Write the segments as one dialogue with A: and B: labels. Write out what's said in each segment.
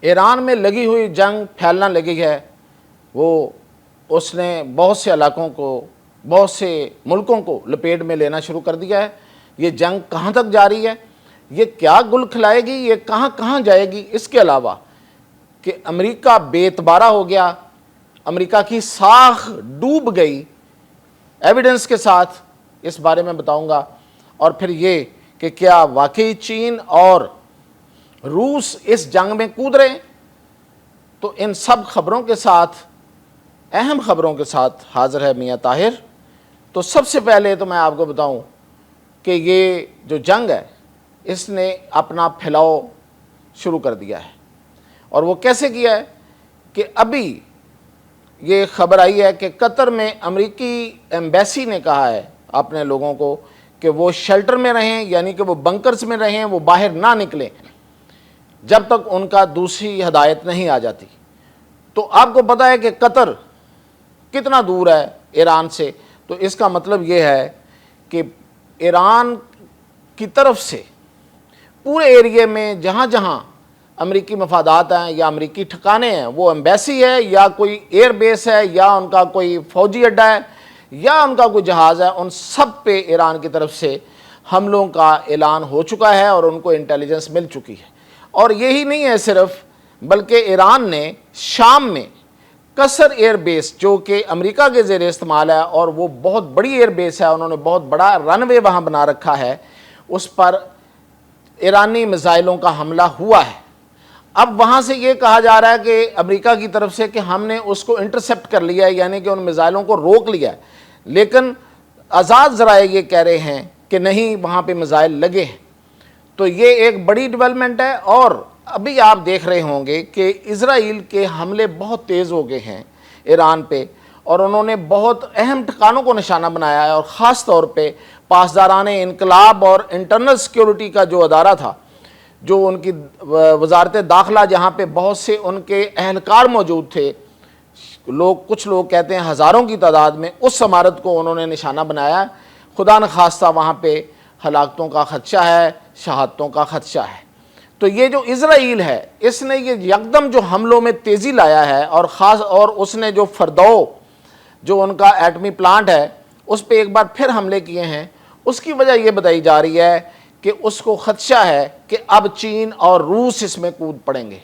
A: ایران میں لگی ہوئی جنگ پھیلنا لگی ہے، وہ اس نے بہت سے علاقوں کو، بہت سے ملکوں کو لپیٹ میں لینا شروع کر دیا ہے۔ یہ جنگ کہاں تک جاری ہے، یہ کیا گل کھلائے گی، یہ کہاں کہاں جائے گی، اس کے علاوہ کہ امریکہ بے اعتبارہ ہو گیا، امریکہ کی ساکھ ڈوب گئی، ایویڈنس کے ساتھ اس بارے میں بتاؤں گا۔ اور پھر یہ کہ کیا واقعی چین اور روس اس جنگ میں کود رہے ہیں۔ تو ان سب خبروں کے ساتھ، اہم خبروں کے ساتھ حاضر ہے میاں طاہر۔ تو سب سے پہلے تو میں آپ کو بتاؤں کہ یہ جو جنگ ہے اس نے اپنا پھیلاؤ شروع کر دیا ہے، اور وہ کیسے کیا ہے کہ ابھی یہ خبر آئی ہے کہ قطر میں امریکی ایمبیسی نے کہا ہے اپنے لوگوں کو کہ وہ شیلٹر میں رہیں، یعنی کہ وہ بنکرز میں رہیں، وہ باہر نہ نکلیں جب تک ان کا دوسری ہدایت نہیں آ جاتی۔ تو آپ کو پتہ ہے کہ قطر کتنا دور ہے ایران سے، تو اس کا مطلب یہ ہے کہ ایران کی طرف سے پورے ایریے میں جہاں جہاں امریکی مفادات ہیں یا امریکی ٹھکانے ہیں، وہ ایمبیسی ہے یا کوئی ایئر بیس ہے یا ان کا کوئی فوجی اڈہ ہے یا ان کا کوئی جہاز ہے، ان سب پہ ایران کی طرف سے حملوں کا اعلان ہو چکا ہے اور ان کو انٹیلیجنس مل چکی ہے۔ اور یہی نہیں ہے صرف، بلکہ ایران نے شام میں قصر ایئر بیس جو کہ امریکہ کے زیر استعمال ہے اور وہ بہت بڑی ایئر بیس ہے، انہوں نے بہت بڑا رن وے وہاں بنا رکھا ہے، اس پر ایرانی میزائلوں کا حملہ ہوا ہے۔ اب وہاں سے یہ کہا جا رہا ہے کہ امریکہ کی طرف سے کہ ہم نے اس کو انٹرسیپٹ کر لیا ہے، یعنی کہ ان میزائلوں کو روک لیا ہے، لیکن آزاد ذرائع یہ کہہ رہے ہیں کہ نہیں، وہاں پہ میزائل لگے ہیں۔ تو یہ ایک بڑی ڈیولپمنٹ ہے۔ اور ابھی آپ دیکھ رہے ہوں گے کہ اسرائیل کے حملے بہت تیز ہو گئے ہیں ایران پہ، اور انہوں نے بہت اہم ٹھکانوں کو نشانہ بنایا ہے، اور خاص طور پہ پاسداران انقلاب اور انٹرنل سیکیورٹی کا جو ادارہ تھا، جو ان کی وزارت داخلہ، جہاں پہ بہت سے ان کے اہلکار موجود تھے، کچھ لوگ کہتے ہیں ہزاروں کی تعداد میں، اس عمارت کو انہوں نے نشانہ بنایا ہے۔ خدا نخواستہ وہاں پہ ہلاکتوں کا خدشہ ہے، شہادتوں کا خدشہ ہے۔ تو یہ جو اسرائیل ہے، اس نے یہ یکدم جو حملوں میں تیزی لایا ہے، اور اس نے جو فردو جو ان کا ایٹمی پلانٹ ہے اس پہ ایک بار پھر حملے کیے ہیں، اس کی وجہ یہ بتائی جا رہی ہے کہ اس کو خدشہ ہے کہ اب چین اور روس اس میں کود پڑیں گے۔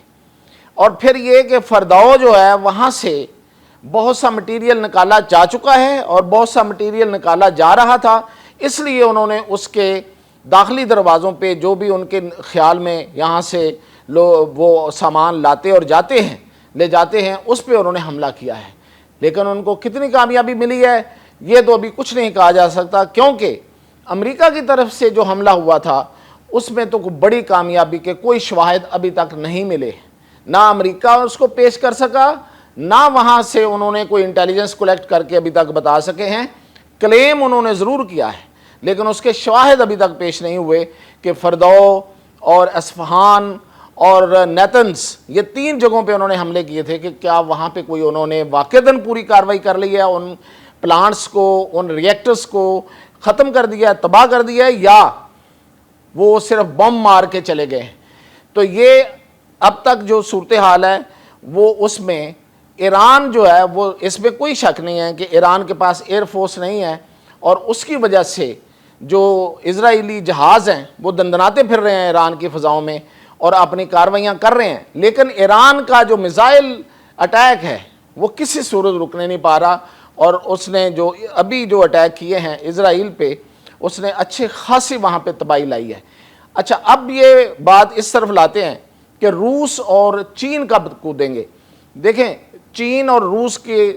A: اور پھر یہ کہ فردو جو ہے وہاں سے بہت سا مٹیریل نکالا جا چکا ہے اور بہت سا مٹیریل نکالا جا رہا تھا، اس لیے انہوں نے اس کے داخلی دروازوں پہ جو بھی ان کے خیال میں یہاں سے وہ سامان لاتے اور لے جاتے ہیں، اس پہ انہوں نے حملہ کیا ہے۔ لیکن ان کو کتنی کامیابی ملی ہے یہ تو ابھی کچھ نہیں کہا جا سکتا، کیونکہ امریکہ کی طرف سے جو حملہ ہوا تھا اس میں تو بڑی کامیابی کے کوئی شواہد ابھی تک نہیں ملے، نہ امریکہ اس کو پیش کر سکا، نہ وہاں سے انہوں نے کوئی انٹیلیجنس کلیکٹ کر کے ابھی تک بتا سکے ہیں۔ کلیم انہوں نے ضرور کیا ہے، لیکن اس کے شواہد ابھی تک پیش نہیں ہوئے کہ فردو اور اصفہان اور نیتنز، یہ 3 جگہوں پہ انہوں نے حملے کیے تھے، کہ کیا وہاں پہ کوئی انہوں نے واقعتاً پوری کارروائی کر لی ہے، ان پلانٹس کو، ان ریئیکٹرز کو ختم کر دیا ہے، تباہ کر دیا ہے، یا وہ صرف بم مار کے چلے گئے ہیں۔ تو یہ اب تک جو صورتحال ہے وہ اس میں ایران جو ہے، وہ اس میں کوئی شک نہیں ہے کہ ایران کے پاس ایئر فورس نہیں ہے، اور اس کی وجہ سے جو اسرائیلی جہاز ہیں وہ دندناتے پھر رہے ہیں ایران کی فضاؤں میں اور اپنی کارروائیاں کر رہے ہیں، لیکن ایران کا جو میزائل اٹیک ہے وہ کسی صورت رکنے نہیں پا رہا، اور اس نے جو ابھی جو اٹیک کیے ہیں اسرائیل پہ، اس نے اچھے خاصی وہاں پہ تباہی لائی ہے۔ اچھا، اب یہ بات اس طرف لاتے ہیں کہ روس اور چین کب کودیں گے۔ دیکھیں، چین اور روس کے،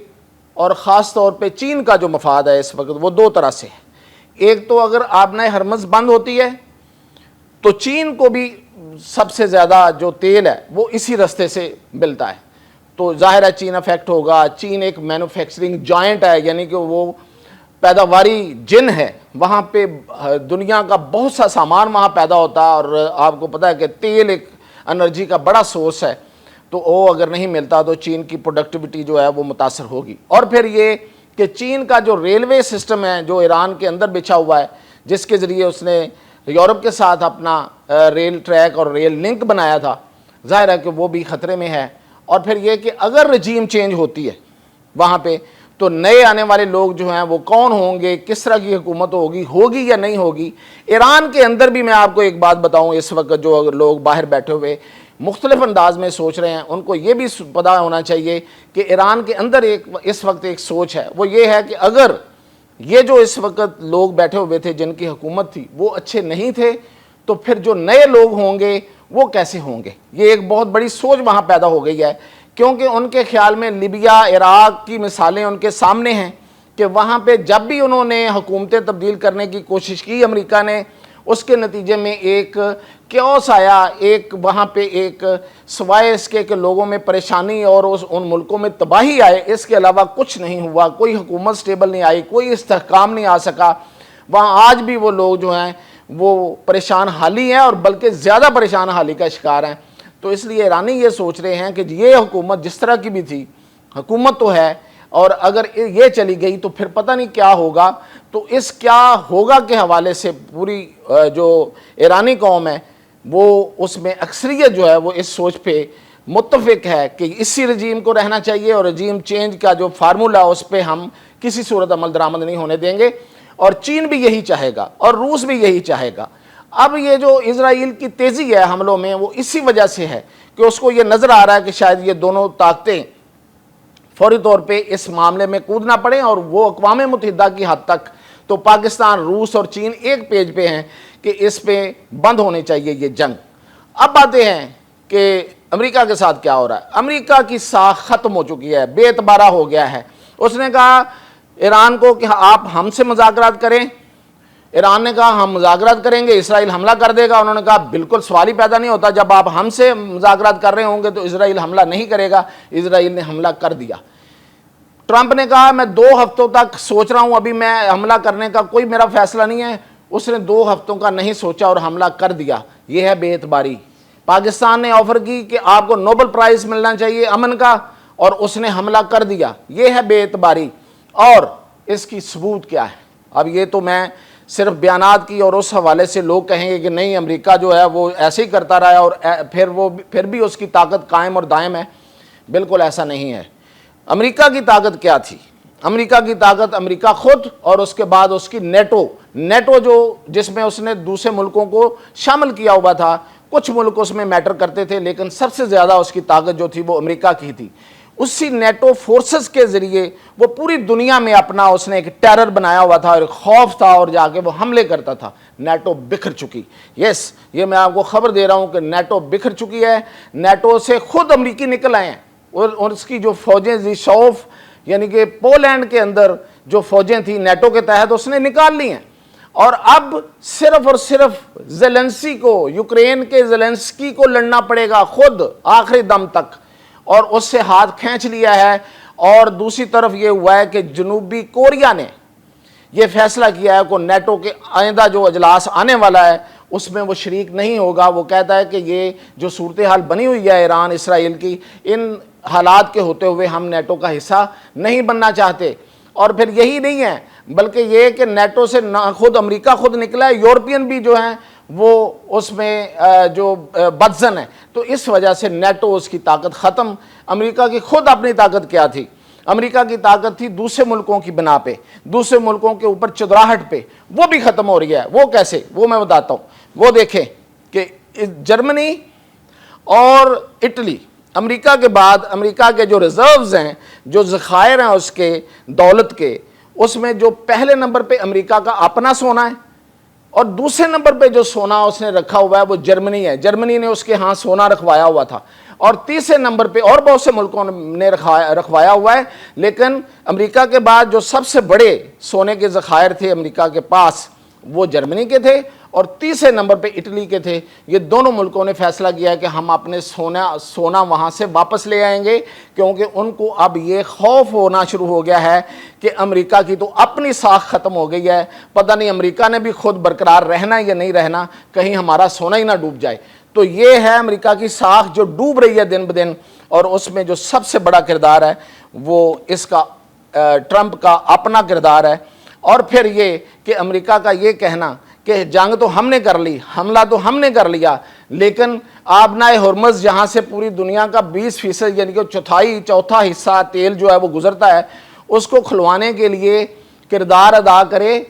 A: اور خاص طور پہ چین کا جو مفاد ہے اس وقت، وہ 2 طرح سے ہے۔ ایک تو اگر آبنائے ہرمز بند ہوتی ہے تو چین کو بھی سب سے زیادہ جو تیل ہے وہ اسی رستے سے ملتا ہے، تو ظاہر ہے چین افیکٹ ہوگا۔ چین ایک مینوفیکچرنگ جائنٹ ہے، یعنی کہ وہ پیداواری جن ہے، وہاں پہ دنیا کا بہت سا سامان وہاں پیدا ہوتا ہے، اور آپ کو پتہ ہے کہ تیل ایک انرجی کا بڑا سورس ہے، تو وہ اگر نہیں ملتا تو چین کی پروڈکٹیوٹی جو ہے وہ متاثر ہوگی۔ اور پھر یہ کہ چین کا جو ریلوے سسٹم ہے جو ایران کے اندر بچھا ہوا ہے، جس کے ذریعے اس نے یورپ کے ساتھ اپنا ریل ٹریک اور ریل لنک بنایا تھا، ظاہر ہے کہ وہ بھی خطرے میں ہے۔ اور پھر یہ کہ اگر رجیم چینج ہوتی ہے وہاں پہ تو نئے آنے والے لوگ جو ہیں وہ کون ہوں گے، کس طرح کی حکومت ہوگی یا نہیں ہوگی۔ ایران کے اندر بھی میں آپ کو ایک بات بتاؤں، اس وقت جو لوگ باہر بیٹھے ہوئے مختلف انداز میں سوچ رہے ہیں، ان کو یہ بھی پتہ ہونا چاہیے کہ ایران کے اندر اس وقت ایک سوچ ہے، وہ یہ ہے کہ اگر یہ جو اس وقت لوگ بیٹھے ہوئے تھے جن کی حکومت تھی وہ اچھے نہیں تھے تو پھر جو نئے لوگ ہوں گے وہ کیسے ہوں گے۔ یہ ایک بہت بڑی سوچ وہاں پیدا ہو گئی ہے، کیونکہ ان کے خیال میں لیبیا، عراق کی مثالیں ان کے سامنے ہیں کہ وہاں پہ جب بھی انہوں نے حکومتیں تبدیل کرنے کی کوشش کی امریکہ نے، اس کے نتیجے میں ایک کیوس آیا، ایک وہاں پہ ایک سوائے اس کے کہ لوگوں میں پریشانی اور ان ملکوں میں تباہی آئے، اس کے علاوہ کچھ نہیں ہوا، کوئی حکومت سٹیبل نہیں آئی، کوئی استحکام نہیں آ سکا۔ وہاں آج بھی وہ لوگ جو ہیں وہ پریشان حالی ہیں اور بلکہ زیادہ پریشان حالی کا شکار ہیں۔ تو اس لیے ایرانی یہ سوچ رہے ہیں کہ یہ حکومت جس طرح کی بھی تھی، حکومت تو ہے، اور اگر یہ چلی گئی تو پھر پتہ نہیں کیا ہوگا۔ تو اس کیا ہوگا کے حوالے سے پوری جو ایرانی قوم ہے وہ اس میں اکثریت جو ہے وہ اس سوچ پہ متفق ہے کہ اسی رجیم کو رہنا چاہیے، اور رجیم چینج کا جو فارمولہ اس پہ ہم کسی صورت عمل درآمد نہیں ہونے دیں گے، اور چین بھی یہی چاہے گا اور روس بھی یہی چاہے گا۔ اب یہ جو اسرائیل کی تیزی ہے حملوں میں وہ اسی وجہ سے ہے کہ اس کو یہ نظر آ رہا ہے کہ شاید یہ دونوں طاقتیں فوری طور پہ اس معاملے میں کودنا پڑیں، اور وہ اقوام متحدہ کی حد تک تو پاکستان، روس اور چین ایک پیج پہ ہیں کہ اس پہ بند ہونے چاہیے یہ جنگ۔ اب باتیں ہیں کہ امریکہ کے ساتھ کیا ہو رہا ہے۔ امریکہ کی ساکھ ختم ہو چکی ہے، بے اعتبارہ ہو گیا ہے۔ اس نے کہا ایران کو کہ آپ ہم سے مذاکرات کریں، ایران نے کہا ہم مذاکرات کریں گے، اسرائیل حملہ کر دے گا۔ انہوں نے کہا بالکل سوال ہی پیدا نہیں ہوتا، جب آپ ہم سے مذاکرات کر رہے ہوں گے تو اسرائیل حملہ نہیں کرے گا۔ اسرائیل نے حملہ کر دیا۔ ٹرمپ نے کہا میں 2 ہفتوں تک سوچ رہا ہوں، ابھی میں حملہ کرنے کا کوئی میرا فیصلہ نہیں ہے۔ اس نے 2 ہفتوں کا نہیں سوچا اور حملہ کر دیا۔ یہ ہے بے اعتباری۔ پاکستان نے آفر کی کہ آپ کو نوبل پرائز ملنا چاہیے امن کا، اور اس نے حملہ کر دیا۔ یہ ہے بے اعتباری، اور اس کی ثبوت کیا ہے؟ اب یہ تو میں صرف بیانات کی، اور اس حوالے سے لوگ کہیں گے کہ نہیں امریکہ جو ہے وہ ایسے ہی کرتا رہا ہے اور پھر بھی اس کی طاقت قائم اور دائم ہے۔ بالکل ایسا نہیں ہے۔ امریکہ کی طاقت کیا تھی؟ امریکہ کی طاقت امریکہ خود، اور اس کے بعد اس کی نیٹو جس میں اس نے دوسرے ملکوں کو شامل کیا ہوا تھا۔ کچھ ملک اس میں میٹر کرتے تھے لیکن سب سے زیادہ اس کی طاقت جو تھی وہ امریکہ کی تھی۔ اسی نیٹو فورسز کے ذریعے وہ پوری دنیا میں اپنا اس نے ایک ٹیرر بنایا ہوا تھا، اور ایک خوف تھا، اور جا کے وہ حملے کرتا تھا۔ نیٹو بکھر چکی، یہ میں آپ کو خبر دے رہا ہوں کہ نیٹو بکھر چکی ہے۔ نیٹو سے خود امریکی نکل آئے ہیں، اور اس کی جو فوجیں زیشوف یعنی کہ پولینڈ کے اندر جو فوجیں تھیں نیٹو کے تحت اس نے نکال لی ہیں، اور اب صرف اور صرف زیلنسکی کو، یوکرین کے زیلنسکی کو لڑنا پڑے گا خود آخری دم تک، اور اس سے ہاتھ کھینچ لیا ہے۔ اور دوسری طرف یہ ہوا ہے کہ جنوبی کوریا نے یہ فیصلہ کیا ہے کہ نیٹو کے آئندہ جو اجلاس آنے والا ہے اس میں وہ شریک نہیں ہوگا۔ وہ کہتا ہے کہ یہ جو صورتحال بنی ہوئی ہے ایران اسرائیل کی، ان حالات کے ہوتے ہوئے ہم نیٹو کا حصہ نہیں بننا چاہتے۔ اور پھر یہی نہیں ہے بلکہ یہ کہ نیٹو سے خود امریکہ خود نکلا ہے، یورپین بھی جو ہیں وہ اس میں جو بدزن ہے۔ تو اس وجہ سے نیٹو اس کی طاقت ختم۔ امریکہ کی خود اپنی طاقت کیا تھی؟ امریکہ کی طاقت تھی دوسرے ملکوں کی بنا پہ، دوسرے ملکوں کے اوپر چدراہٹ پہ، وہ بھی ختم ہو رہی ہے۔ وہ کیسے؟ وہ میں بتاتا ہوں۔ وہ دیکھیں کہ جرمنی اور اٹلی، امریکہ کے بعد امریکہ کے جو ریزروز ہیں، جو ذخائر ہیں اس کے دولت کے، اس میں جو پہلے نمبر پہ امریکہ کا اپنا سونا ہے، اور دوسرے نمبر پہ جو سونا اس نے رکھا ہوا ہے وہ جرمنی ہے۔ جرمنی نے اس کے ہاں سونا رکھوایا ہوا تھا، اور تیسرے نمبر پہ اور بہت سے ملکوں نے رکھوایا ہوا ہے۔ لیکن امریکہ کے بعد جو سب سے بڑے سونے کے ذخائر تھے امریکہ کے پاس وہ جرمنی کے تھے، اور تیسرے نمبر پہ اٹلی کے تھے۔ یہ دونوں ملکوں نے فیصلہ کیا ہے کہ ہم اپنے سونا وہاں سے واپس لے آئیں گے، کیونکہ ان کو اب یہ خوف ہونا شروع ہو گیا ہے کہ امریکہ کی تو اپنی ساکھ ختم ہو گئی ہے، پتہ نہیں امریکہ نے بھی خود برقرار رہنا یا نہیں رہنا، کہیں ہمارا سونا ہی نہ ڈوب جائے۔ تو یہ ہے امریکہ کی ساکھ جو ڈوب رہی ہے دن بدن، اور اس میں جو سب سے بڑا کردار ہے وہ اس کا ٹرمپ کا اپنا کردار ہے۔ اور پھر یہ کہ امریکہ کا یہ کہنا کہ جنگ تو ہم نے کر لی، حملہ تو ہم نے کر لیا، لیکن آبنائے ہرمز جہاں سے پوری دنیا کا 20% یعنی کہ چوتھا حصہ تیل جو ہے وہ گزرتا ہے، اس کو کھلوانے کے لیے کردار ادا کرے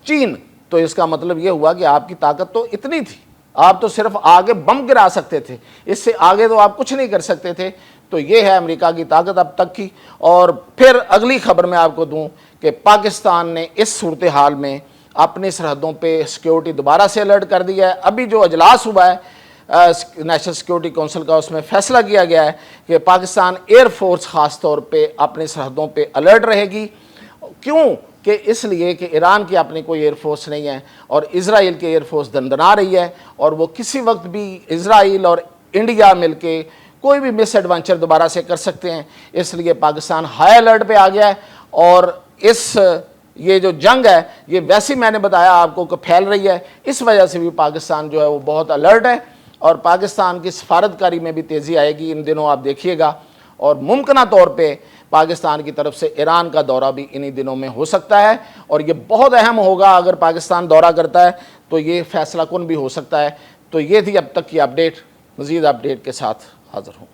A: چین، تو اس کا مطلب یہ ہوا کہ آپ کی طاقت تو اتنی تھی، آپ تو صرف آگے بم گرا سکتے تھے، اس سے آگے تو آپ کچھ نہیں کر سکتے تھے۔ تو یہ ہے امریکہ کی طاقت اب تک کی۔ اور پھر اگلی خبر میں آپ کو دوں کہ پاکستان نے اس صورتحال میں اپنی سرحدوں پہ سیکیورٹی دوبارہ سے الرٹ کر دیا ہے۔ ابھی جو اجلاس ہوا ہے نیشنل سیکیورٹی کونسل کا، اس میں فیصلہ کیا گیا ہے کہ پاکستان ایئر فورس خاص طور پہ اپنی سرحدوں پہ الرٹ رہے گی۔ کیوں؟ کہ اس لیے کہ ایران کی اپنی کوئی ایئر فورس نہیں ہے اور اسرائیل کی ایئر فورس دندنا رہی ہے، اور وہ کسی وقت بھی اسرائیل اور انڈیا مل کے کوئی بھی مس ایڈونچر دوبارہ سے کر سکتے ہیں۔ اس لیے پاکستان ہائی الرٹ پہ آ گیا ہے، اور یہ جو جنگ ہے یہ ویسی میں نے بتایا آپ کو کہ پھیل رہی ہے، اس وجہ سے بھی پاکستان جو ہے وہ بہت الرٹ ہے، اور پاکستان کی سفارتکاری میں بھی تیزی آئے گی ان دنوں، آپ دیکھیے گا۔ اور ممکنہ طور پہ پاکستان کی طرف سے ایران کا دورہ بھی انہی دنوں میں ہو سکتا ہے، اور یہ بہت اہم ہوگا اگر پاکستان دورہ کرتا ہے تو یہ فیصلہ کن بھی ہو سکتا ہے۔ تو یہ تھی اب تک کی اپڈیٹ، مزید اپڈیٹ کے ساتھ حاضر ہوں۔